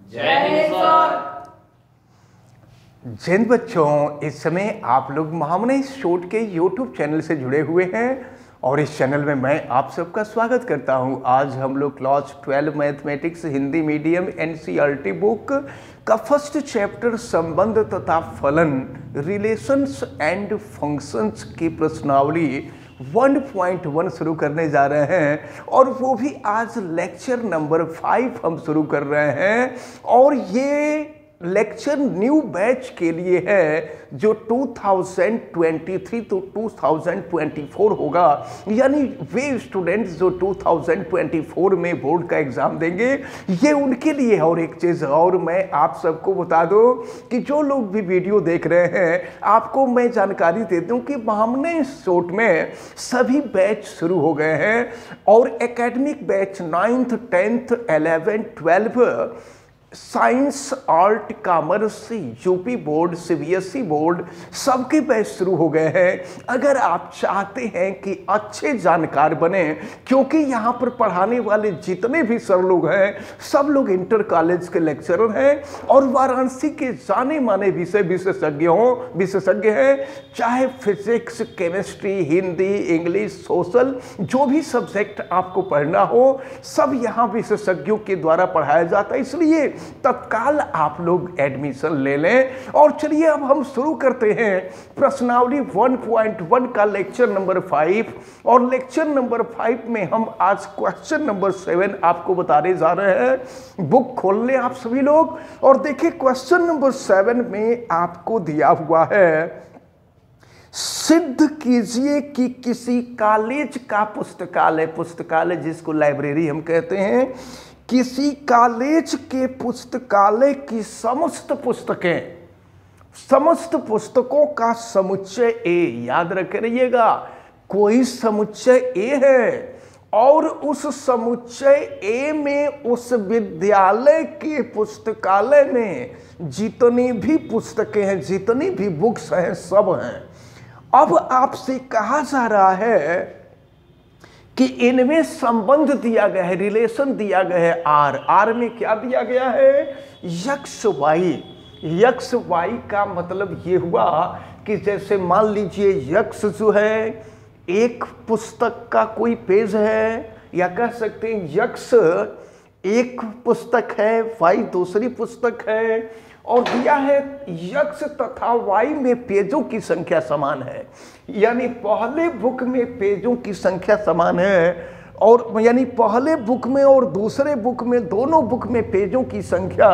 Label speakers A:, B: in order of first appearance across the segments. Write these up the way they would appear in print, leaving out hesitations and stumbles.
A: जय हिंद सर।
B: जय हिंद बच्चों, इस समय आप लोग महामनी शोट के YouTube चैनल से जुड़े हुए हैं और इस चैनल में मैं आप सबका स्वागत करता हूं। आज हम लोग class 12 mathematics Hindi medium NCERT book का फर्स्ट चैप्टर संबंध तथा फलन रिलेशंस एंड फंक्शंस की प्रश्नावली 1.1 शुरू करने जा रहे हैं और वो भी आज लेक्चर नंबर 5 हम शुरू कर रहे हैं। और ये लेक्चर न्यू बैच के लिए है जो 2023 तो 2024 होगा, यानी वे स्टूडेंट्स जो 2024 में बोर्ड का एग्जाम देंगे ये उनके लिए है। और एक चीज़ और मैं आप सबको बता दूं कि जो लोग भी वीडियो देख रहे हैं आपको मैं जानकारी दे दूं कि महामनी शोट में सभी बैच शुरू हो गए हैं और academic batch 9th 10th 11th 12 science art commerce UP board CBSE board सबके बैच शुरू हो गए हैं। अगर आप चाहते हैं कि अच्छे जानकार बने, क्योंकि यहाँ पर पढ़ाने वाले जितने भी सर लोग हैं सब लोग इंटर कॉलेज के लेक्चरर हैं और वाराणसी के जाने माने विशेषज्ञ हैं। चाहे physics, chemistry, Hindi, English, social, जो भी सब्जेक्ट आपको पढ़ना हो सब यहाँ विशेषज्ञों के द्वारा पढ़ाया जाता है। इसलिए तत्काल आप लोग एडमिशन ले लें। और चलिए अब हम शुरू करते हैं प्रश्नावली 1.1 का लेक्चर नंबर 5। और लेक्चर नंबर 5 में हम आज क्वेश्चन नंबर 7 आपको बताने जा रहे हैं। बुक खोल लें आप सभी लोग और देखिए क्वेश्चन नंबर 7 में आपको दिया हुआ है, सिद्ध कीजिए कि किसी कॉलेज का पुस्तकालय जिसको लाइब्रेरी हम कहते हैं, किसी कॉलेज के पुस्तकालय की समस्त पुस्तकों का समुच्चय ए, याद रख रहिएगा कोई समुच्चय ए है और उस समुच्चय ए में उस विद्यालय के पुस्तकालय में जितनी भी पुस्तकें हैं, जितनी भी बुक्स हैं, सब हैं। अब आपसे कहा जा रहा है कि इनमें संबंध दिया गया है, रिलेशन दिया गया है आर में क्या दिया गया है, यक्स वाई का मतलब ये हुआ कि जैसे मान लीजिए यक्स जो है एक पुस्तक का कोई पेज है, या कह सकते हैं यक्स एक पुस्तक है, वाई दूसरी पुस्तक है, और दिया है यक्स तथा वाई में पेजों की संख्या समान है, यानी पहले बुक में पेजों की संख्या समान है, और यानी पहले बुक में और दूसरे बुक में दोनों बुक में पेजों की संख्या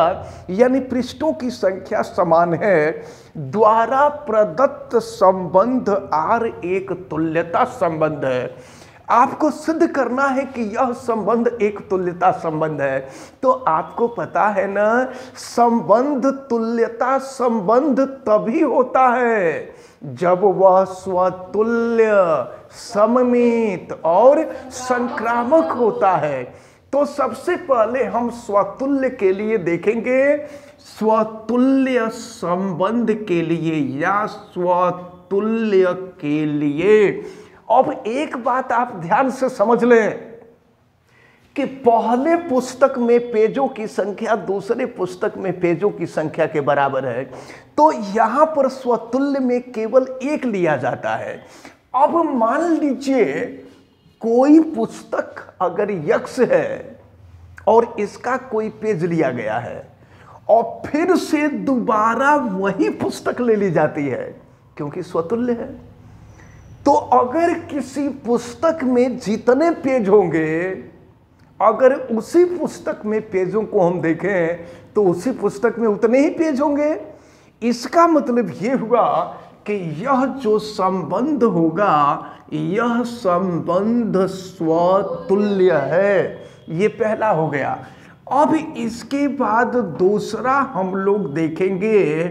B: यानी पृष्ठों की संख्या समान है। द्वारा प्रदत्त संबंध आर एक तुल्यता संबंध है। आपको सिद्ध करना है कि यह संबंध एक तुल्यता संबंध है। तो आपको पता है ना, संबंध तुल्यता संबंध तभी होता है जब वह स्वतुल्य, सममित और संक्रामक होता है। तो सबसे पहले हम स्वतुल्य के लिए देखेंगे, स्वतुल्य संबंध के लिए या स्वतुल्य के लिए। अब एक बात आप ध्यान से समझ लें कि पहले पुस्तक में पेजों की संख्या दूसरे पुस्तक में पेजों की संख्या के बराबर है, तो यहां पर स्वतुल्य में केवल एक लिया जाता है। अब मान लीजिए कोई पुस्तक अगर यक्स है और इसका कोई पेज लिया गया है और फिर से दोबारा वही पुस्तक ले ली जाती है क्योंकि स्वतुल्य है। तो अगर किसी पुस्तक में जितने पेज होंगे, अगर उसी पुस्तक में पेजों को हम देखें तो उसी पुस्तक में उतने ही पेज होंगे। इसका मतलब ये हुआ कि यह जो संबंध होगा यह संबंध स्वतुल्य है। ये पहला हो गया। अब इसके बाद दूसरा हम लोग देखेंगे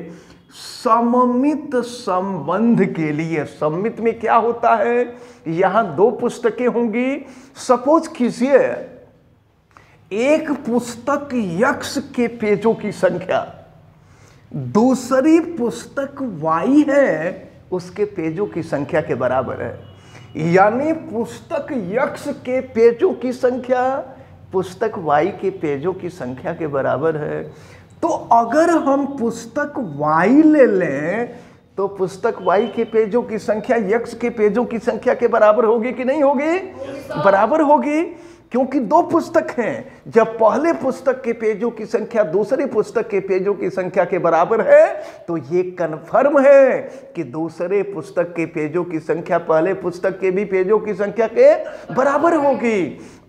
B: सममित संबंध के लिए। सममित में क्या होता है, यहां दो पुस्तकें होंगी। सपोज कीजिए एक पुस्तक यक्स के पेजों की संख्या, दूसरी पुस्तक वाई है उसके पेजों की संख्या के बराबर है। यानी पुस्तक यक्स के पेजों की संख्या पुस्तक y के पेजों की संख्या के बराबर है। तो अगर हम पुस्तक y ले लें तो पुस्तक y के पेजों की संख्या x के पेजों की संख्या के बराबर होगी कि नहीं होगी? बराबर होगी, क्योंकि दो पुस्तक हैं। जब पहले पुस्तक के पेजों की संख्या दूसरी पुस्तक के पेजों की संख्या के बराबर है तो ये कन्फर्म है कि दूसरे पुस्तक के पेजों की संख्या पहले पुस्तक के भी पेजों की संख्या के बराबर होगी।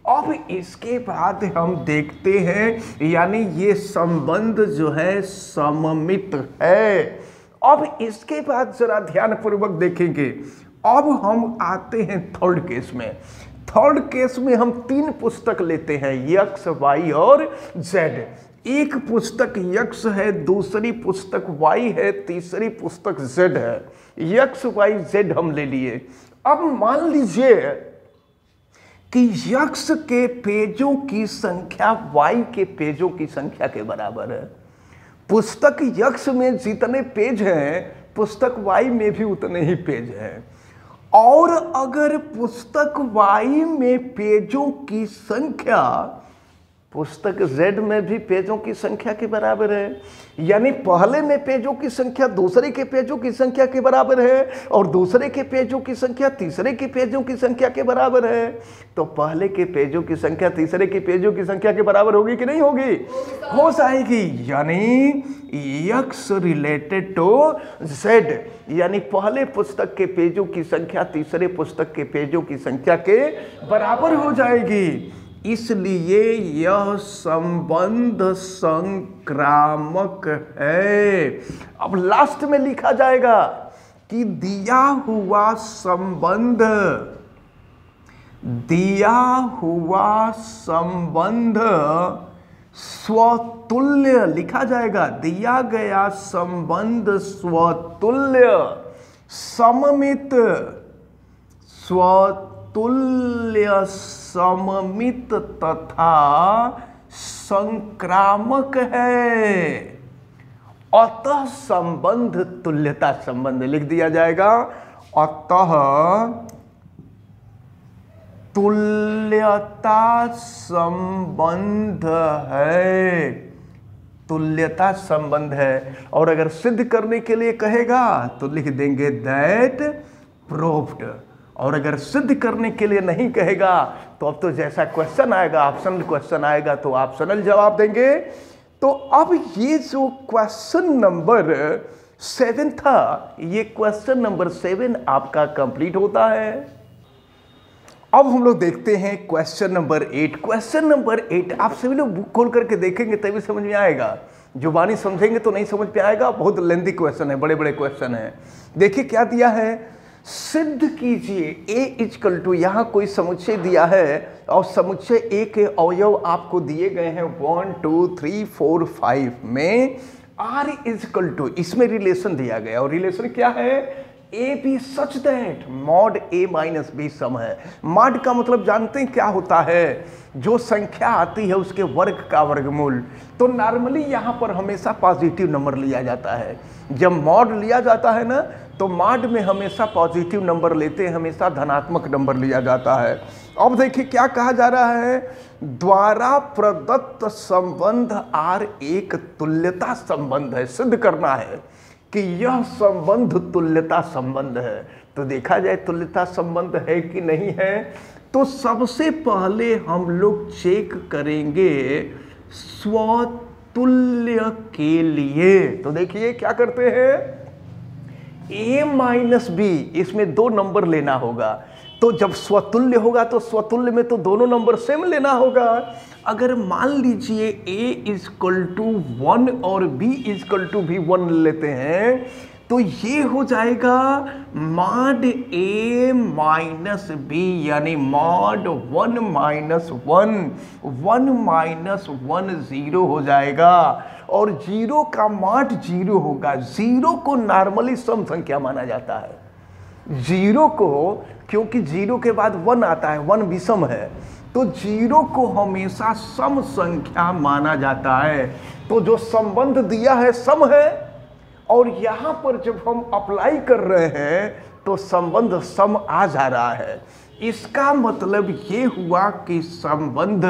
B: अब इसके बाद हम देखते हैं, यानी ये संबंध जो है सममित है। अब इसके बाद जरा ध्यानपूर्वक देखेंगे। अब हम आते हैं थर्ड केस में। थर्ड केस में हम तीन पुस्तक लेते हैं, यक्स, वाई और जेड। एक पुस्तक यक्स है, दूसरी पुस्तक वाई है, तीसरी पुस्तक जेड है। यक्स, वाई, जेड हम ले लिए। अब मान लीजिए कि यक्स के पेजों की संख्या वाई के पेजों की संख्या के बराबर है। पुस्तक यक्स में जितने पेज हैं पुस्तक वाई में भी उतने ही पेज हैं। और अगर पुस्तक वाई में पेजों की संख्या पुस्तक जेड में भी पेजों की संख्या के बराबर है, यानी पहले में पेजों की संख्या दूसरे के पेजों की संख्या के बराबर है और दूसरे के पेजों की संख्या तीसरे के पेजों की संख्या के बराबर है, तो पहले के पेजों की संख्या तीसरे के पेजों की संख्या के बराबर होगी कि नहीं होगी? हो जाएगी। यानी यक्स रिलेटेड टू जेड, यानी पहले पुस्तक के पेजों की संख्या तीसरे पुस्तक के पेजों की संख्या के बराबर हो जाएगी। इसलिए यह संबंध संक्रामक है। अब लास्ट में लिखा जाएगा कि दिया हुआ संबंध स्वतुल्य लिखा जाएगा। दिया गया संबंध स्वतुल्य, सममित, स्वतुल्य, सममित तथा संक्रामक है। अतः संबंध तुल्यता संबंध लिख दिया जाएगा। अतः तुल्यता संबंध है, तुल्यता संबंध है। और अगर सिद्ध करने के लिए कहेगा तो लिख देंगे दैट प्रूव्ड। और अगर सिद्ध करने के लिए नहीं कहेगा तो अब तो जैसा क्वेश्चन आएगा, ऑप्शनल क्वेश्चन आएगा तो ऑप्शनल जवाब देंगे। तो अब ये जो क्वेश्चन नंबर 7 था, ये क्वेश्चन नंबर 7 आपका कंप्लीट होता है। अब हम लोग देखते हैं क्वेश्चन नंबर 8। क्वेश्चन नंबर 8 आप सभी लोग बुक खोल करके देखेंगे तभी समझ में आएगा, जुबानी समझेंगे तो नहीं समझ में आएगा। बहुत लेंथी क्वेश्चन है, बड़े बड़े क्वेश्चन है। देखिए क्या दिया है, सिद्ध कीजिए ए इक्वल टू, यहाँ कोई समुच्चय दिया है और समुच्चय ए के अवयव आपको दिए गए हैं 1 2 3 4 5 में आर इक्वल टू, इसमें रिलेशन दिया गया और रिलेशन क्या है, A B such that mod A minus B sum है। मॉड का मतलब जानते हैं क्या होता है, जो संख्या आती है उसके वर्ग का वर्गमूल। तो नॉर्मली यहाँ पर हमेशा पॉजिटिव नंबर लिया जाता है। जब मॉड लिया जाता है ना तो मॉड में हमेशा पॉजिटिव नंबर लेते हैं, हमेशा धनात्मक नंबर लिया जाता है। अब देखिए क्या कहा जा रहा है, द्वारा प्रदत्त संबंध आर एक तुल्यता संबंध है। सिद्ध करना है कि यह संबंध तुल्यता संबंध है। तो देखा जाए तुल्यता संबंध है कि नहीं है। तो सबसे पहले हम लोग चेक करेंगे स्वतुल्य के लिए। तो देखिए क्या करते हैं, a माइनस बी, इसमें 2 नंबर लेना होगा। तो जब स्वतुल्य होगा तो स्वतुल्य में तो दोनों नंबर सेम लेना होगा। अगर मान लीजिए a इक्वल टू 1 और b इक्वल टू भी 1 लेते हैं तो ये हो जाएगा मॉड a माइनस बी, यानी मॉड 1 माइनस 1 माइनस 1 0 हो जाएगा। और 0 का मॉड 0 होगा। 0 को नॉर्मली सम संख्या माना जाता है। 0 को, क्योंकि 0 के बाद 1 आता है, 1 विषम है, तो 0 को हमेशा सम संख्या माना जाता है। तो जो संबंध दिया है सम है, और यहाँ पर जब हम अप्लाई कर रहे हैं तो संबंध सम आ जा रहा है। इसका मतलब ये हुआ कि संबंध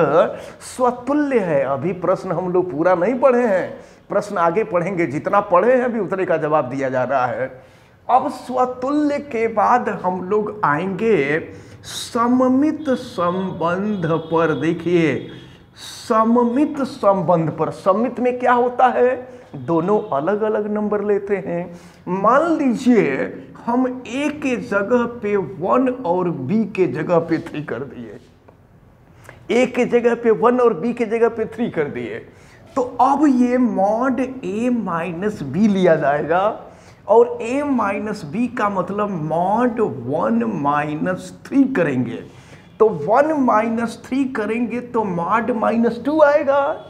B: स्वतुल्य है। अभी प्रश्न हम लोग पूरा नहीं पढ़े हैं, प्रश्न आगे पढ़ेंगे, जितना पढ़े हैं अभी उतने का जवाब दिया जा रहा है। अब स्वतुल्य के बाद हम लोग आएंगे सममित संबंध पर। देखिए सममित संबंध पर, सममित में क्या होता है, दोनों अलग अलग नंबर लेते हैं। मान लीजिए हम ए के जगह पे 1 और बी के जगह पे 3 कर दिए, ए के जगह पे 1 और बी के जगह पे 3 कर दिए, तो अब ये मॉड ए माइनस बी लिया जाएगा, और a माइनस बी का मतलब मॉड 1 माइनस 3 करेंगे, तो 1 माइनस 3 करेंगे तो मॉड माइनस 2 आएगा।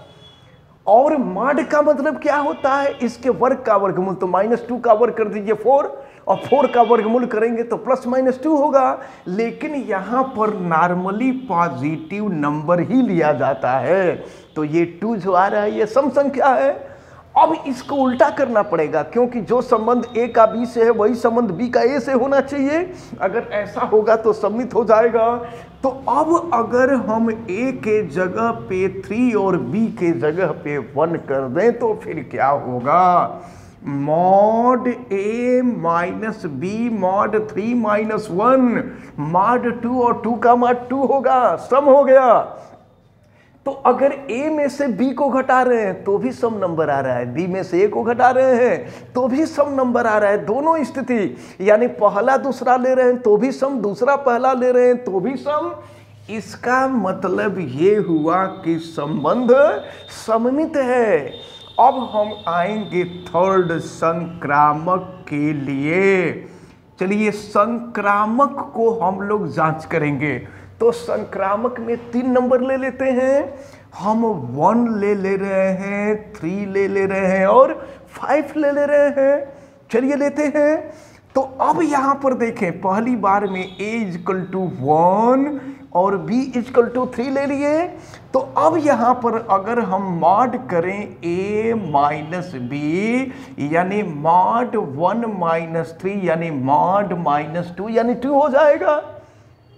B: और मॉड का मतलब क्या होता है, इसके वर्ग का वर्गमूल, तो -2 का वर्ग कर दीजिए 4, और 4 का वर्गमूल करेंगे तो +-2 होगा। लेकिन यहाँ पर नॉर्मली पॉजिटिव नंबर ही लिया जाता है, तो ये 2 जो आ रहा है ये सम संख्या है। अब इसको उल्टा करना पड़ेगा, क्योंकि जो संबंध ए का बी से है वही संबंध बी का ए से होना चाहिए। अगर ऐसा होगा तो सम्मित हो जाएगा। तो अब अगर हम ए के जगह पे 3 और बी के जगह पे 1 कर दें तो फिर क्या होगा, mod A minus B mod 3 minus 1 mod 2, और 2 का मॉड 2 होगा, सम हो गया। तो अगर a में से b को घटा रहे हैं तो भी सम नंबर आ रहा है, b में से a को घटा रहे हैं तो भी सम नंबर आ रहा है। दोनों स्थिति, यानी पहला दूसरा ले रहे हैं तो भी सम, दूसरा पहला ले रहे हैं तो भी सम। इसका मतलब ये हुआ कि संबंध सममित है। अब हम आएंगे थर्ड संक्रामक के लिए। चलिए संक्रामक को हम लोग जांच करेंगे। तो संक्रामक में 3 नंबर ले लेते हैं हम, 1 ले रहे हैं, 3 ले रहे हैं और 5 ले रहे हैं। चलिए लेते हैं। तो अब यहाँ पर देखें, पहली बार में a = 1 और b = 3 ले लिए। तो अब यहाँ पर अगर हम मॉड करें a माइनस b, यानी मॉड 1 माइनस 3 यानी मॉड -2 यानी 2 हो जाएगा।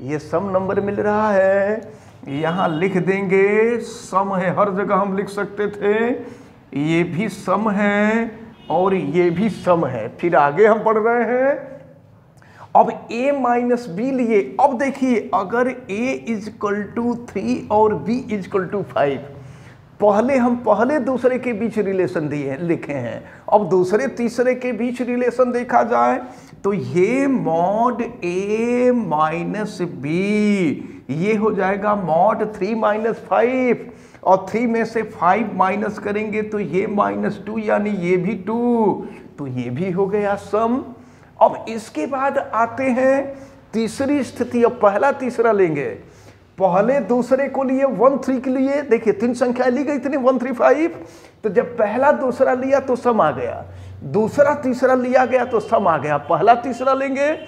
B: ये सम नंबर मिल रहा है, यहाँ लिख देंगे सम है, हर जगह हम लिख सकते थे, ये भी सम है और ये भी सम है। फिर आगे हम पढ़ रहे हैं। अब a माइनस बी लिए। अब देखिए अगर a = 3 और b = 5, पहले हम पहले दूसरे के बीच रिलेशन दिए लिखे हैं, अब दूसरे तीसरे के बीच रिलेशन देखा जाए तो ये मॉड a माइनस बी, ये हो जाएगा मॉड 3 माइनस 5, और 3 में से 5 माइनस करेंगे तो ये -2 यानी ये भी 2, तो ये भी हो गया सम। अब इसके बाद आते हैं तीसरी स्थिति। अब पहला तीसरा लेंगे, पहले दूसरे को लिए 1 3 के लिए, देखिए 3 संख्या ली गई इतनी 1 3 5, तो जब पहला दूसरा लिया तो सम आ गया, दूसरा तीसरा लिया गया तो सम आ गया। पहला तीसरा लेंगे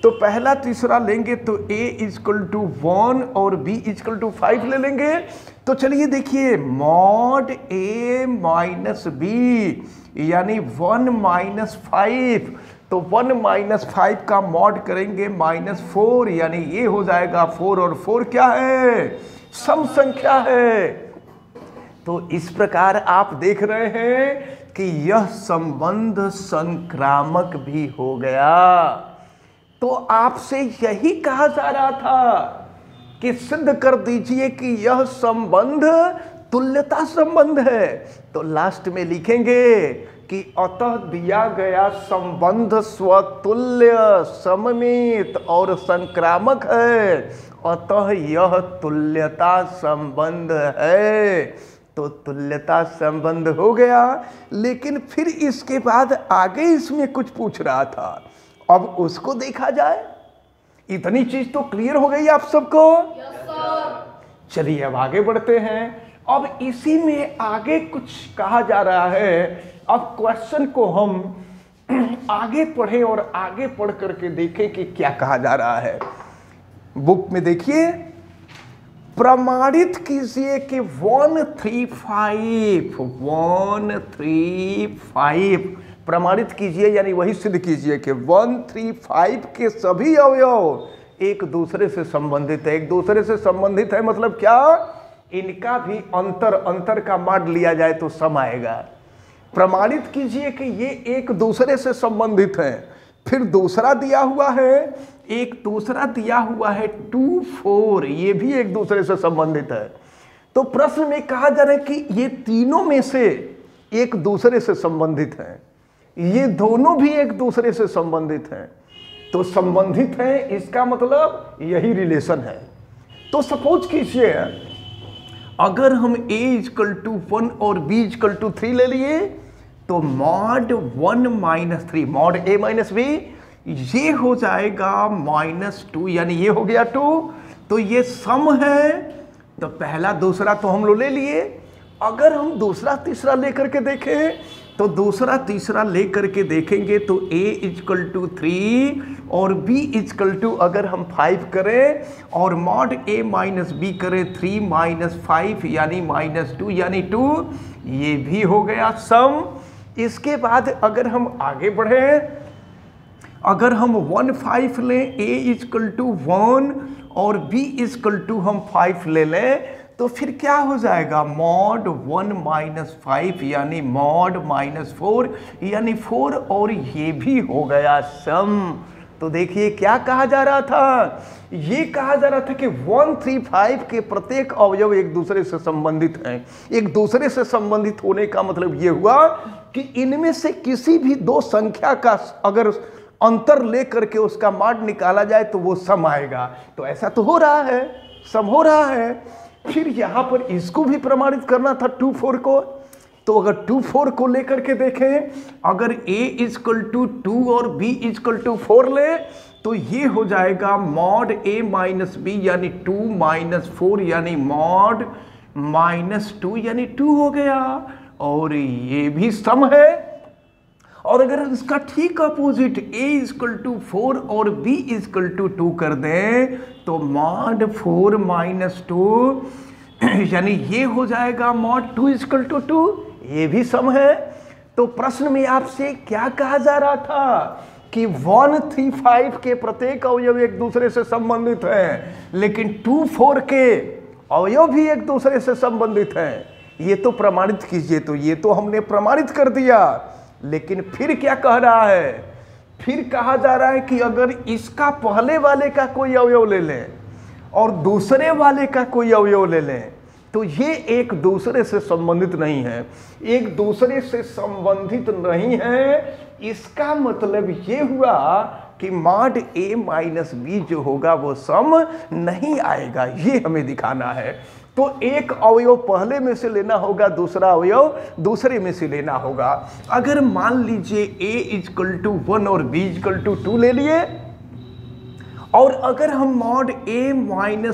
B: तो पहला तीसरा लेंगे तो a = 1 और b = 5 ले लेंगे। तो चलिए देखिए मॉड a माइनस बी यानी 1 माइनस 5, तो 1 माइनस 5 का मॉड करेंगे -4 यानी ये हो जाएगा 4, और 4 क्या है, सम संख्या है। तो इस प्रकार आप देख रहे हैं कि यह संबंध संक्रामक भी हो गया। तो आपसे यही कहा जा रहा था कि सिद्ध कर दीजिए कि यह संबंध तुल्यता संबंध है। तो लास्ट में लिखेंगे कि अतः दिया गया संबंध स्वतुल्य, सममित और संक्रामक है, अतः यह तुल्यता संबंध है। तो तुल्यता संबंध हो गया। लेकिन फिर इसके बाद आगे इसमें कुछ पूछ रहा था, अब उसको देखा जाए। इतनी चीज तो क्लियर हो गई आप सबको? चलिए अब आगे बढ़ते हैं। अब इसी में आगे कुछ कहा जा रहा है। अब क्वेश्चन को हम आगे पढ़ें और आगे पढ़ करके देखें कि क्या कहा जा रहा है। बुक में देखिए, प्रमाणित कीजिए कि 135 प्रमाणित कीजिए यानी वही सिद्ध कीजिए कि 135 के सभी अवयव एक दूसरे से संबंधित है। एक दूसरे से संबंधित है मतलब क्या, इनका भी अंतर का मान लिया जाए तो सम आएगा। प्रमाणित कीजिए कि ये एक दूसरे से संबंधित है। फिर दूसरा दिया हुआ है, एक दूसरा दिया हुआ है 2, 4, ये भी एक दूसरे से संबंधित है। तो प्रश्न में कहा जा रहा है कि ये तीनों में से एक दूसरे से संबंधित हैं, ये दोनों भी एक दूसरे से संबंधित हैं। तो संबंधित हैं इसका मतलब यही रिलेशन है। तो सपोज कीजिए अगर हम a = 1 और b = 3 ले लिए तो mod 1 - 3 mod a - b ये हो जाएगा -2, यानी ये हो गया 2। तो ये सम है। तो पहला दूसरा तो हम लोग ले लिए। अगर हम दूसरा तीसरा लेकर के देखें तो दूसरा तीसरा लेकर के देखेंगे तो a = 3 और b = अगर हम 5 करें और mod a - b करें 3 - 5 यानी -2 यानी 2, ये भी हो गया सम। इसके बाद अगर हम आगे बढ़ें, अगर हम 1, 5 लें, a = 1 और b = हम 5 ले लें तो फिर क्या हो जाएगा, mod 1 - 5 यानी mod -4 यानी 4, और ये भी हो गया सम। तो देखिए क्या कहा जा रहा था, ये कहा जा रहा था कि 1, 3, 5 के प्रत्येक अवयव एक दूसरे से संबंधित हैं। एक दूसरे से संबंधित होने का मतलब ये हुआ कि इनमें से किसी भी दो संख्या का अगर अंतर लेकर के उसका मान निकाला जाए तो वो सम आएगा। तो ऐसा तो हो रहा है, सम हो रहा है। फिर यहां पर इसको भी प्रमाणित करना था 2, 4 को। तो अगर 2, 4 को लेकर के देखें, अगर a = 2 और b = 4 ले तो ये हो जाएगा mod a - b यानी 2 - 4 यानी mod -2 यानी 2 हो गया, और ये भी सम है। और अगर इसका ठीक अपोजिट a = 4 और b = 2 कर दें तो mod 4 - 2 यानी ये हो जाएगा mod 2 = 2, ये भी सम है। तो प्रश्न में आपसे क्या कहा जा रहा था कि 1, 3, 5 के प्रत्येक अवयव एक दूसरे से संबंधित हैं, लेकिन 2, 4 के अवयव भी एक दूसरे से संबंधित हैं। ये तो प्रमाणित कीजिए। तो ये तो हमने प्रमाणित कर दिया, लेकिन फिर क्या कह रहा है, फिर कहा जा रहा है कि अगर इसका पहले वाले का कोई अवयव ले लें और दूसरे वाले का कोई अवयव ले लें तो ये एक दूसरे से संबंधित नहीं है। एक दूसरे से संबंधित नहीं है, इसका मतलब ये हुआ कि mod a - b जो होगा वो सम नहीं आएगा। ये हमें दिखाना है। तो एक अवयव पहले में से लेना होगा, दूसरा अवयव दूसरे में से लेना होगा। अगर मान लीजिए a = 1 और b = 2 ले लिए, और अगर हम mod a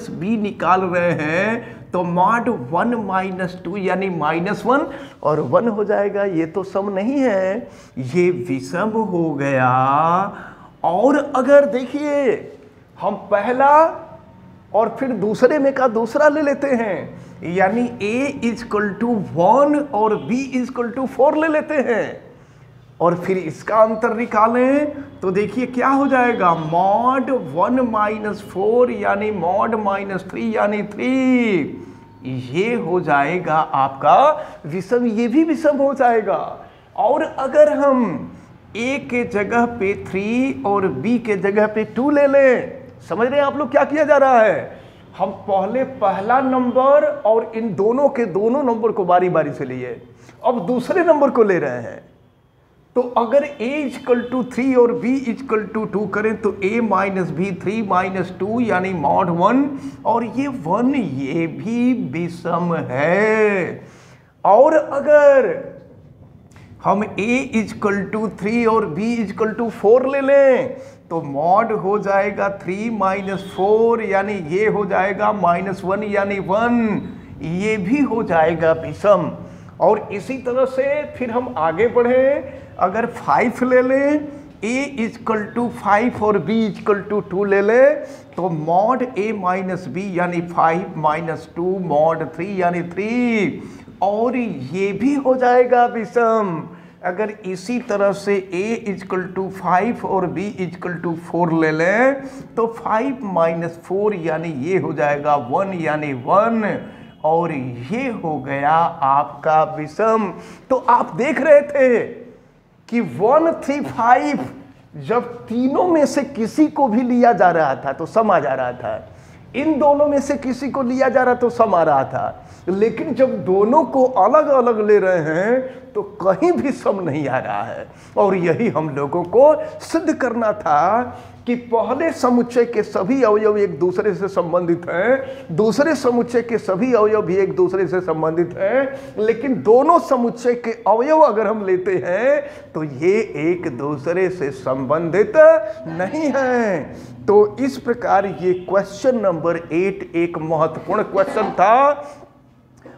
B: - b निकाल रहे हैं तो mod 1 - 2 यानी -1 और 1 हो जाएगा। ये तो सम नहीं है, ये विषम हो गया। और अगर देखिए हम पहला और फिर दूसरे में का दूसरा ले लेते हैं, यानी a = 1 और b = 4 ले लेते हैं, और फिर इसका अंतर निकालें तो देखिए क्या हो जाएगा, mod 1 - 4 यानी mod -3 यानी 3, ये हो जाएगा आपका विषम। ये भी विषम हो जाएगा। और अगर हम a के जगह पे 3 और b के जगह पे 2 ले लें, समझ रहे हैं आप लोग क्या किया जा रहा है, हम पहले पहला नंबर और इन दोनों के दोनों नंबर को बारी बारी से लिए, अब दूसरे नंबर को ले रहे हैं। तो अगर a = 3 और b = 2 करें तो a - b 3 - 2 यानी mod 1, और ये 1 ये भी विषम है। और अगर हम a = 3 और b = 4 ले लें तो mod हो जाएगा 3 - 4 यानी ये हो जाएगा -1 यानी 1, ये भी हो जाएगा विषम। और इसी तरह से फिर हम आगे बढ़ें, अगर 5 ले लें, a = 5 और b = 2 ले लें तो mod a - b यानी 5 - 2 mod 3 यानी 3, और ये भी हो जाएगा विषम। अगर इसी तरह से a = 5 और b = 4 ले लें तो 5 - 4 यानी ये हो जाएगा 1 यानी 1 और ये हो गया आपका विषम। तो आप देख रहे थे कि 1 3 5 जब तीनों में से किसी को भी लिया जा रहा था तो सम आ जा रहा था, इन दोनों में से किसी को लिया जा रहा तो सम आ रहा था, लेकिन जब दोनों को अलग अलग ले रहे हैं तो कहीं भी सम नहीं आ रहा है। और यही हम लोगों को सिद्ध करना था कि पहले समुच्चय के सभी अवयव एक दूसरे से संबंधित हैं, दूसरे समुच्चय के सभी अवयव भी एक दूसरे से संबंधित हैं, लेकिन दोनों समुच्चय के अवयव अगर हम लेते हैं तो ये एक दूसरे से संबंधित नहीं हैं। तो इस प्रकार ये क्वेश्चन नंबर 8 एक महत्वपूर्ण क्वेश्चन था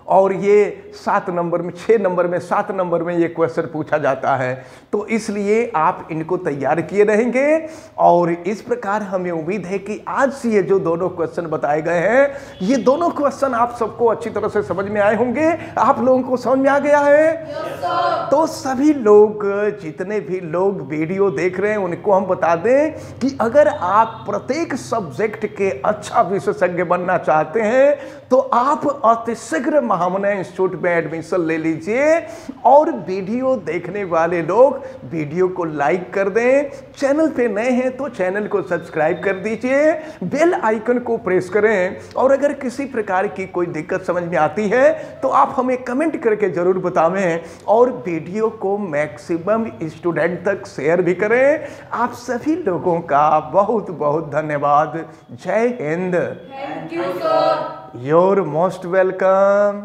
B: और ये 7 नंबर में 6 नंबर में 7 नंबर में ये क्वेश्चन पूछा जाता है। तो इसलिए आप इनको तैयार किए रहेंगे और इस प्रकार हमें उम्मीद है कि आज से ये जो दोनों क्वेश्चन बताए गए हैं ये दोनों क्वेश्चन आप सबको अच्छी तरह से समझ में आए होंगे। आप लोगों को समझ में आ गया है? तो सभी लोग, जितने भी लोग वीडियो देख रहे हैं उनको हम बता दें कि अगर आप प्रत्येक सब्जेक्ट के अच्छा विशेषज्ञ बनना चाहते हैं तो आप अतिशीघ्र महामना इंस्टीट्यूट में एडमिशन ले लीजिए। और वीडियो देखने वाले लोग वीडियो को लाइक कर दें, चैनल पे नए हैं तो चैनल को सब्सक्राइब कर दीजिए, बेल आइकन को प्रेस करें और अगर किसी प्रकार की कोई दिक्कत समझ में आती है तो आप हमें कमेंट करके जरूर बतावें और वीडियो को मैक्सिमम स्टूडेंट तक शेयर भी करें। आप सभी लोगों का बहुत बहुत धन्यवाद। जय Hind.
A: Thank you sir.
B: You're most welcome.